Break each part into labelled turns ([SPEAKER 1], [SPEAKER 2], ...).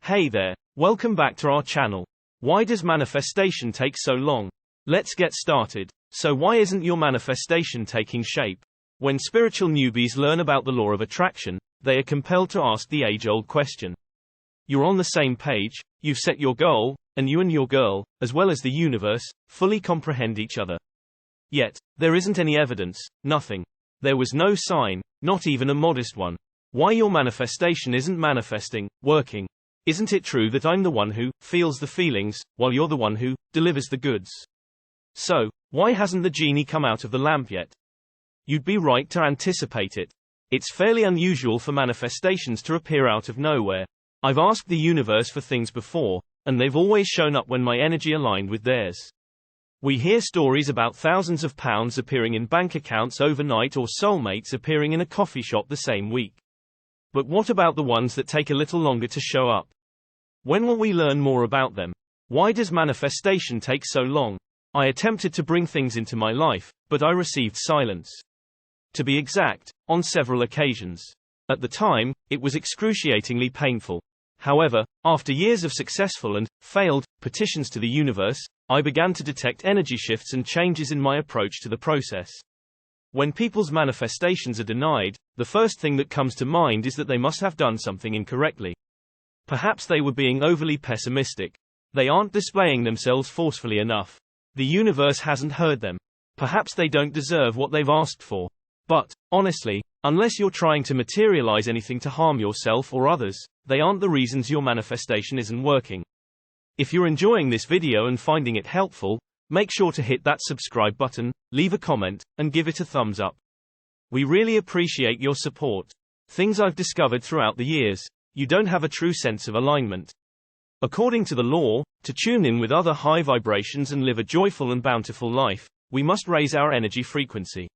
[SPEAKER 1] Hey there, welcome back to our channel. Why does manifestation take so long? Let's get started. So why isn't your manifestation taking shape? When spiritual newbies learn about the law of attraction, they are compelled to ask the age-old question. You're on the same page, you've set your goal, and you and your girl, as well as the universe, fully comprehend each other. Yet, there isn't any evidence, nothing. There was no sign, not even a modest one. Why your manifestation isn't manifesting, working? Isn't it true that I'm the one who feels the feelings, while you're the one who delivers the goods? So, why hasn't the genie come out of the lamp yet? You'd be right to anticipate it. It's fairly unusual for manifestations to appear out of nowhere. I've asked the universe for things before, and they've always shown up when my energy aligned with theirs. We hear stories about thousands of pounds appearing in bank accounts overnight or soulmates appearing in a coffee shop the same week. But what about the ones that take a little longer to show up? When will we learn more about them? Why does manifestation take so long? I attempted to bring things into my life, but I received silence. To be exact, on several occasions. At the time, it was excruciatingly painful. However, after years of successful and failed petitions to the universe, I began to detect energy shifts and changes in my approach to the process. When people's manifestations are denied, the first thing that comes to mind is that they must have done something incorrectly. Perhaps they were being overly pessimistic. They aren't displaying themselves forcefully enough. The universe hasn't heard them. Perhaps they don't deserve what they've asked for. But, honestly, unless you're trying to materialize anything to harm yourself or others, they aren't the reasons your manifestation isn't working. If you're enjoying this video and finding it helpful, make sure to hit that subscribe button, leave a comment, and give it a thumbs up. We really appreciate your support. Things I've discovered throughout the years: you don't have a true sense of alignment. According to the law, to tune in with other high vibrations and live a joyful and bountiful life, we must raise our energy frequency.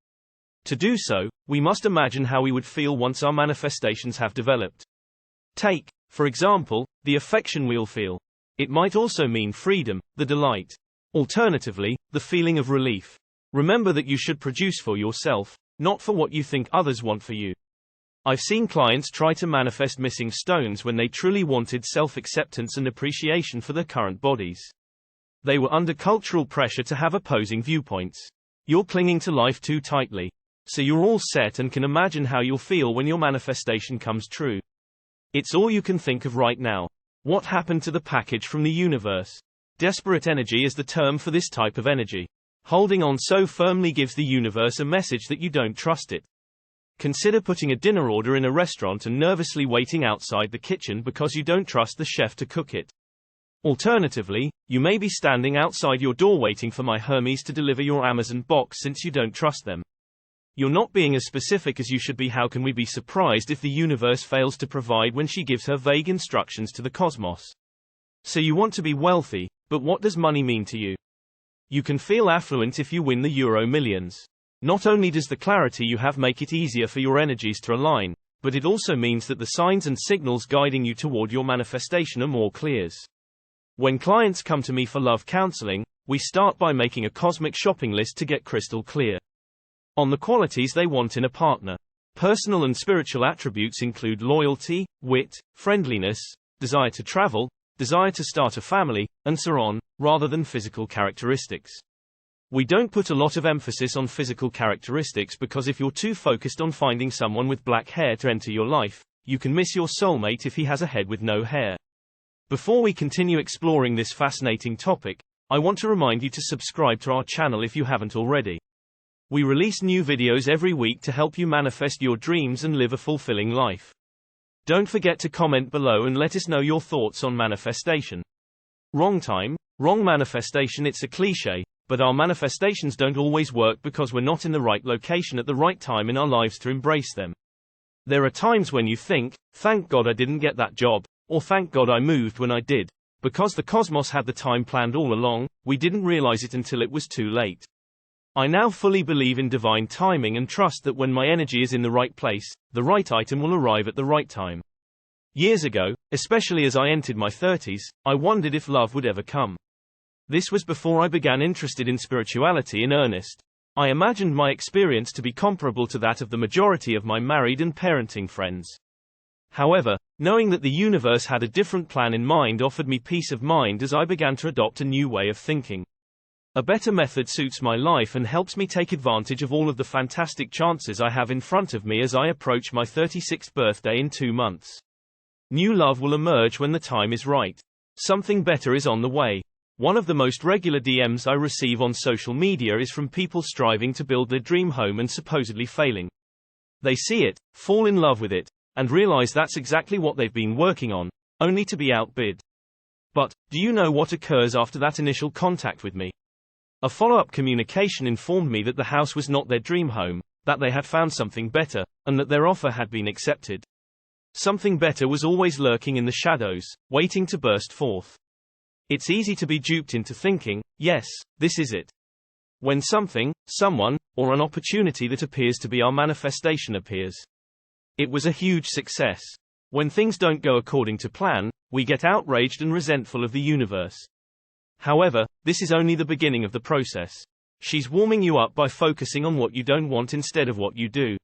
[SPEAKER 1] To do so, we must imagine how we would feel once our manifestations have developed. Take, for example, the affection we'll feel. It might also mean freedom, the delight. Alternatively, the feeling of relief. Remember that you should produce for yourself, not for what you think others want for you. I've seen clients try to manifest missing stones when they truly wanted self-acceptance and appreciation for their current bodies. They were under cultural pressure to have opposing viewpoints. You're clinging to life too tightly. So you're all set and can imagine how you'll feel when your manifestation comes true. It's all you can think of right now. What happened to the package from the universe? Desperate energy is the term for this type of energy. Holding on so firmly gives the universe a message that you don't trust it. Consider putting a dinner order in a restaurant and nervously waiting outside the kitchen because you don't trust the chef to cook it. Alternatively, you may be standing outside your door waiting for my Hermes to deliver your Amazon box since you don't trust them. You're not being as specific as you should be. How can we be surprised if the universe fails to provide when she gives her vague instructions to the cosmos? So you want to be wealthy, but what does money mean to you? You can feel affluent if you win the Euro Millions. Not only does the clarity you have make it easier for your energies to align, but it also means that the signs and signals guiding you toward your manifestation are more clear. When clients come to me for love counseling, we start by making a cosmic shopping list to get crystal clear on the qualities they want in a partner. Personal and spiritual attributes include loyalty, wit, friendliness, desire to travel, desire to start a family, and so on, rather than physical characteristics. We don't put a lot of emphasis on physical characteristics because if you're too focused on finding someone with black hair to enter your life, you can miss your soulmate if he has a head with no hair. Before we continue exploring this fascinating topic, I want to remind you to subscribe to our channel if you haven't already. We release new videos every week to help you manifest your dreams and live a fulfilling life. Don't forget to comment below and let us know your thoughts on manifestation. Wrong time, wrong manifestation. It's a cliche, but our manifestations don't always work because we're not in the right location at the right time in our lives to embrace them. There are times when you think, thank God I didn't get that job, or thank God I moved when I did. Because the cosmos had the time planned all along, we didn't realize it until it was too late. I now fully believe in divine timing and trust that when my energy is in the right place, the right item will arrive at the right time. Years ago, especially as I entered my 30s, I wondered if love would ever come. This was before I began interested in spirituality in earnest. I imagined my experience to be comparable to that of the majority of my married and parenting friends. However, knowing that the universe had a different plan in mind offered me peace of mind as I began to adopt a new way of thinking. A better method suits my life and helps me take advantage of all of the fantastic chances I have in front of me as I approach my 36th birthday in 2 months. New love will emerge when the time is right. Something better is on the way. One of the most regular DMs I receive on social media is from people striving to build their dream home and supposedly failing. They see it, fall in love with it, and realize that's exactly what they've been working on, only to be outbid. But, do you know what occurs after that initial contact with me? A follow-up communication informed me that the house was not their dream home, that they had found something better, and that their offer had been accepted. Something better was always lurking in the shadows, waiting to burst forth. It's easy to be duped into thinking, yes, this is it. When something, someone, or an opportunity that appears to be our manifestation appears. It was a huge success. When things don't go according to plan, we get outraged and resentful of the universe. However, this is only the beginning of the process. She's warming you up by focusing on what you don't want instead of what you do.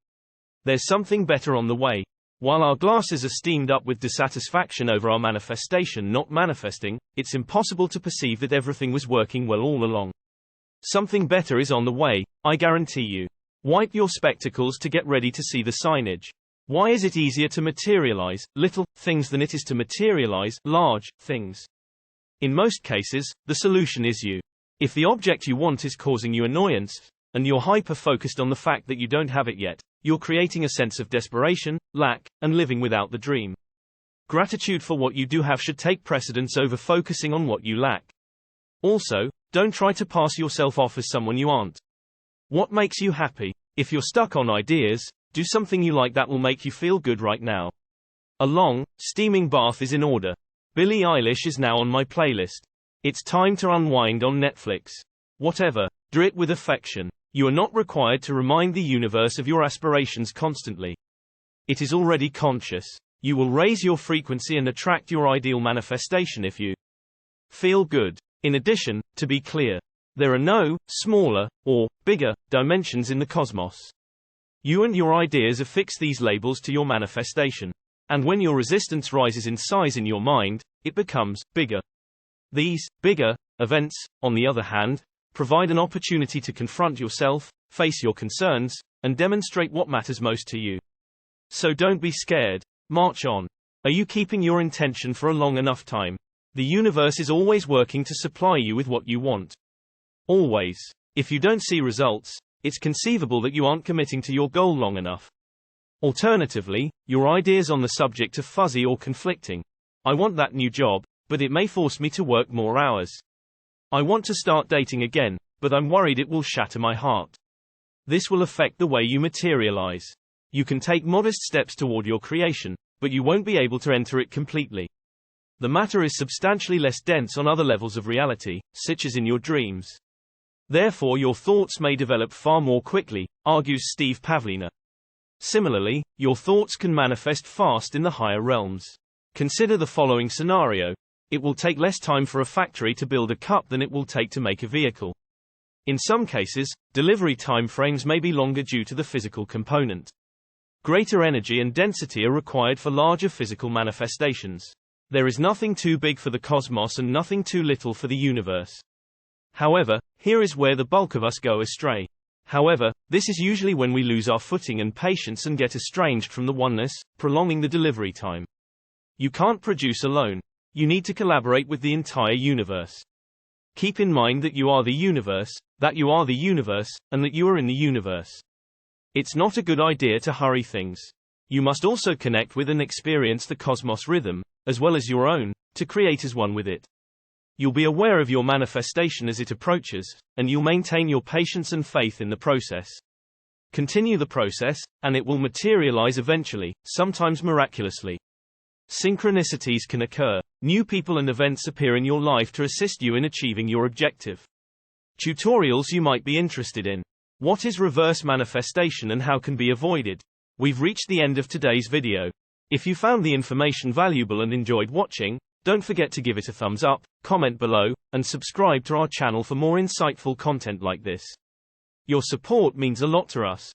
[SPEAKER 1] There's something better on the way. While our glasses are steamed up with dissatisfaction over our manifestation not manifesting, it's impossible to perceive that everything was working well all along. Something better is on the way, I guarantee you. Wipe your spectacles to get ready to see the signage. Why is it easier to materialize little things than it is to materialize large things? In most cases, the solution is you. If the object you want is causing you annoyance, and you're hyper-focused on the fact that you don't have it yet, you're creating a sense of desperation, lack, and living without the dream. Gratitude for what you do have should take precedence over focusing on what you lack. Also, don't try to pass yourself off as someone you aren't. What makes you happy? If you're stuck on ideas, do something you like that will make you feel good right now. A long, steaming bath is in order. Billie Eilish is now on my playlist. It's time to unwind on Netflix. Whatever, do it with affection. You are not required to remind the universe of your aspirations constantly. It is already conscious. You will raise your frequency and attract your ideal manifestation if you feel good. In addition, to be clear, there are no smaller or bigger dimensions in the cosmos. You and your ideas affix these labels to your manifestation. And when your resistance rises in size in your mind, it becomes bigger. These bigger events, on the other hand, provide an opportunity to confront yourself, face your concerns, and demonstrate what matters most to you. So don't be scared. March on. Are you keeping your intention for a long enough time? The universe is always working to supply you with what you want. Always. If you don't see results, it's conceivable that you aren't committing to your goal long enough. Alternatively, your ideas on the subject are fuzzy or conflicting. I want that new job, but it may force me to work more hours. I want to start dating again, but I'm worried it will shatter my heart. This will affect the way you materialize. You can take modest steps toward your creation, but you won't be able to enter it completely. The matter is substantially less dense on other levels of reality, such as in your dreams. Therefore your thoughts may develop far more quickly, argues Steve Pavlina. Similarly, your thoughts can manifest fast in the higher realms. Consider the following scenario. It will take less time for a factory to build a cup than it will take to make a vehicle. In some cases, delivery time frames may be longer due to the physical component. Greater energy and density are required for larger physical manifestations. There is nothing too big for the cosmos and nothing too little for the universe. However, here is where the bulk of us go astray. However, this is usually when we lose our footing and patience and get estranged from the oneness, prolonging the delivery time. You can't produce alone. You need to collaborate with the entire universe. Keep in mind that you are the universe, that you are the universe, and that you are in the universe. It's not a good idea to hurry things. You must also connect with and experience the cosmos rhythm, as well as your own, to create as one with it. You'll be aware of your manifestation as it approaches, and you'll maintain your patience and faith in the process. Continue the process, and it will materialize eventually, sometimes miraculously. Synchronicities can occur. New people and events appear in your life to assist you in achieving your objective. Tutorials you might be interested in. What is reverse manifestation and how can be avoided? We've reached the end of today's video. If you found the information valuable and enjoyed watching, don't forget to give it a thumbs up, comment below, and subscribe to our channel for more insightful content like this. Your support means a lot to us.